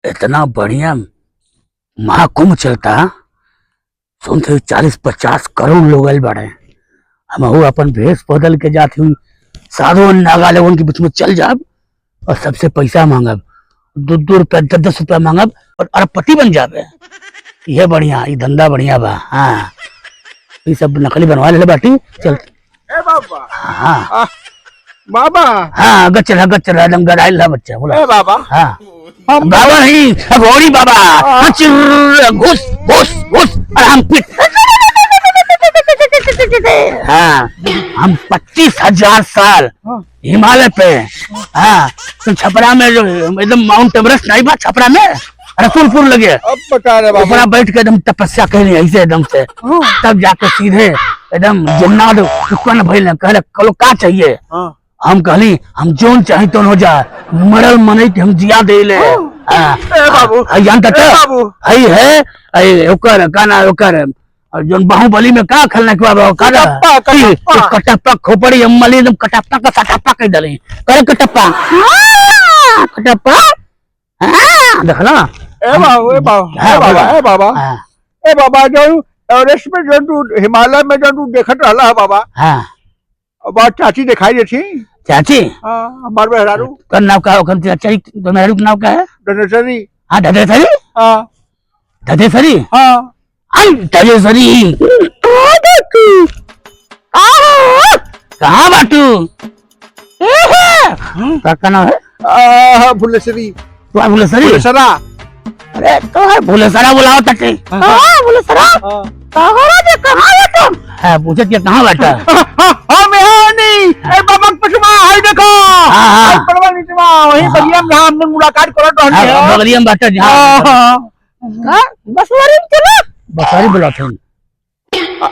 इतना बढ़िया महाकुंभ चलता, सुनते 40-50 करोड़ लोग आइल बाड़े। हम अपन भेष बदल के जाती हुई साधु नागा लोगन के बीच में चल जाब और सबसे पैसा मांगब, 2-2 रुपया 10-10 रुपया मांगब और अरबपति बन जाबे। ये बढ़िया, ये धंधा बढ़िया बा। हाँ, ये सब नकली बनवा ले बाटी। चल ए बाबा। हाँ बाबा। हाँ, गच्चर एकदम गराइल है बच्चा। बोला ए बाबा। हाँ बाबा नहीं, घोड़ी बाबा। घुस घुस घुस और हम पिट। हाँ, हम 25,000 साल हिमालय पे। हाँ, तो छपरा में जो एकदम माउंट एवरेस्ट नहीं बा छपरा में, रसूलपुर लगे। अब बता रहे बाबा। ऊपर बैठ के एकदम तपस्या कहली ऐसे एकदम से, तब जाके सीधे एकदम जन्नत उत्पन्न भइल। कहले कलो का चाहिए? हम कहली हम जोन चाहे तो हो जा, मरल मने के हम जिया दे ले। बाबू जानता बाबू हई है ओकर गाना ओकर जोन बाहुबली में का खलना के बाबा कटप्पा खोपड़ी अम्मली एकदम कटप्पा का सटप्पा कह दले। करे कटप्पा कटप्पा। हां देखला। ए बाबू ए बाबा ए बाबा ए बाबा जो एवरेस्ट में जो तू हिमालय में जो तू देखत रहला है बाबा। हां, अब चाची दिखाई देती। चाची? हां, हमार मेहरारू का नाम का ओखन चाची तो मेहरारू का नाम का है? धनेश्वरी। हां धनेश्वरी। हां धनेश्वरी। हां आई धनेश्वरी। कहाँ बाटू? का नाम है? फुलेश्वरी। तुम्हारा फुलेश्वरी? फुलेसरा। अरे तो है फुलेसरा बुलाओ तटे। हाँ फुलेसरा। कहाँ बैठा? है पूछे कि कहाँ बैठा? हम यहाँ नहीं। ए बाबा पछुआ हाय देखो। हां परवा नीचे वही बलिया में हमने मुलाकात करत रहनी। बगलिया में बैठा जहाँ। हां बसवारी में चला। बसवारी बुलाते हैं।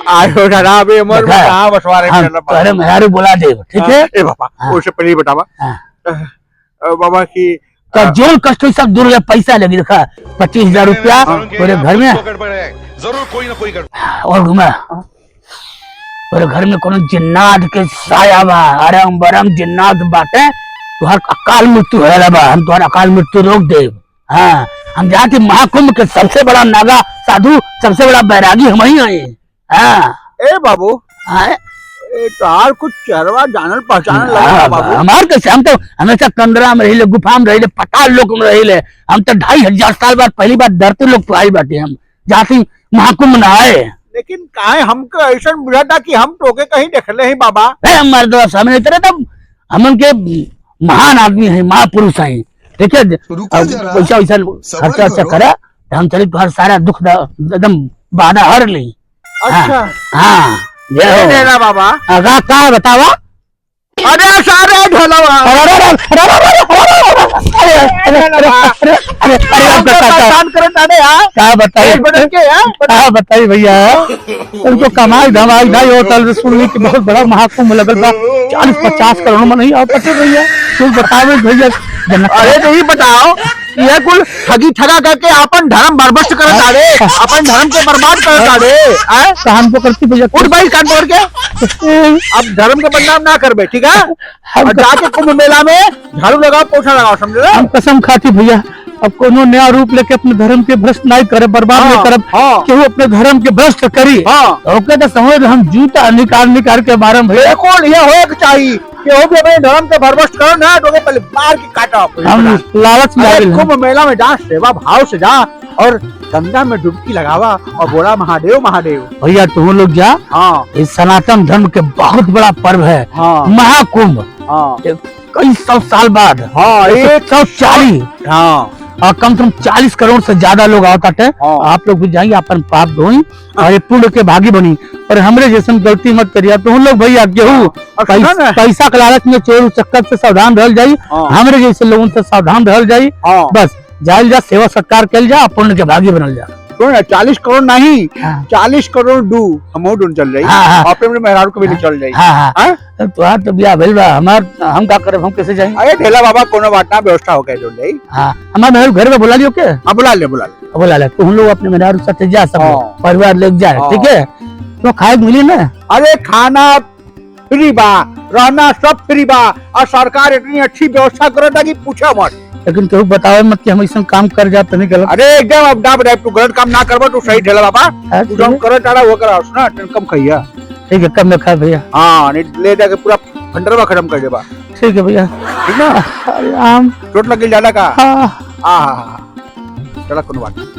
आयो जनाब ये मर कहाँ बसवारी में चला? अरे मेहरारू बुला दे, ठीक है? ए बाबा उससे पहले बतावा बाबा की तो जोन कष्ट सब दूर पैसा लगी देखा 25,000 रुपया पूरे घर में जरूर कोई ना कोई और घुमा पूरे घर में कोनो जिन्नात के साया बा। अरम बरम जिन्नात बाटे, तुहार अकाल मृत्यु होला बा। हम तुहार अकाल मृत्यु रोक देव। हाँ, हम जाके महाकुंभ के सबसे बड़ा नागा साधु, सबसे बड़ा बैरागी हम ही आए। हाँ ए बाबू तार कुछ चरवा जानल पहचानल लगा बाबू। हमार कैसे? हम तो हमेशा कंदरा में रहिले, गुफा में रहिले, पताल लोक में रहिले। हम तो 2,500 साल बाद पहली बार धरती लोक तो आई बाटे। हम जाती महाकुंभ न आए। लेकिन काहे हमको ऐसा बुझा था कि हम टोके कहीं देखले ही बाबा। हमारे दोस्त सामने तरह तब हम के महान आदमी है, महापुरुष है, ठीक है? पैसा वैसा खर्चा करा हम चले तुम्हारा सारा दुख एकदम बाधा हर ली। अच्छा हाँ देना बाबा। अगा का बतावा? अरे सारे ढलवा क्या बताइए भैया? उनको कमाई धमाई ढाई होटल सुनने की बहुत बड़ा महाकुंभ लगल बा, 40-50 करोड़ में नहीं आ पाते भैया। तुम बताओ भैया। अरे नहीं बताओ, यह कुल ठगी ठगा करके अपन धर्म बर्बाद कर डाले, अपन धर्म को बर्बाद कर डाले। काम तो करती भैया। उठ भाई कान तोड़ के अब धर्म के बदनाम ना कर बे, ठीक है? और जाके कुंभ मेला में झाड़ू लगाओ, पोछा लगाओ, समझे? हम कसम खाती भैया, अब कोनो नया रूप लेके अपने धर्म के भ्रष्ट नहीं करे, बर्बाद नहीं करे। केहू अपने धर्म के भ्रष्ट करी ओके तो समझ हम जूता निकाल के बारे में भैया कौन ये हो चाहिए कि वो भी अपने धर्म के भरभस्ट करो ना, तो पहले मार के काटा। हम लालच में कुंभ मेला में जा, सेवा भाव से जा और गंगा में डुबकी लगावा और बोला महादेव महादेव। भैया तुम लोग जा। हाँ, इस सनातन धर्म के बहुत बड़ा पर्व है महाकुंभ। कई 100 साल बाद। 140। हाँ, और कम से कम 40 करोड़ से ज्यादा लोग आवता थे। आप लोग भी जाइए, अपन पाप धोई और ये पुण्य के भागी बनी। और हमरे जैसे गलती मत करिए। तो हम लोग भैया गेहूँ पैसा के लालच में चोर चक्कर से सावधान रहल जाई। हमरे जैसे लोगों से सावधान रहल जाई। बस जाइल जा, सेवा सत्कार कल जा, पुण्य के भागी बनल जा। 40 करोड़ नहीं, 40 करोड़ डू हम चल रही। अपने मेहरारू को भी चल रही। तो बिया भेल बा हमार, हम का करे, हम कैसे जाएं? अरे ढेला बाबा कोनो बात ना, व्यवस्था हो गई जो ले। हां हमार मेहरारू घर में बुला लियो के? हां बुला ले। तो हम लोग अपने मेहरारू साथ जा, सब परिवार लेके जाए, ठीक है? तो खाए मिली ना? अरे खाना फ्री बा, रहना सब फ्री बा और सरकार इतनी अच्छी व्यवस्था करता कि पूछो मत। लेकिन केहू बतावे मत कि हम ऐसा काम कर जाते नहीं गलत। अरे एकदम अब ना बताए, तू गलत काम ना करबा, तू सही ढेला बाबा। हाँ, तू जो करे टाड़ा वो करा ना, कम खइया। ठीक है, कब में खा भैया। हाँ, नहीं ले जाके पूरा भंडरवा खत्म कर देबा। ठीक है भैया। ठीक ना? अरे आम चोट लग गई ज्यादा का? हाँ। हाँ हाँ हाँ, चला कोनो बात नहीं।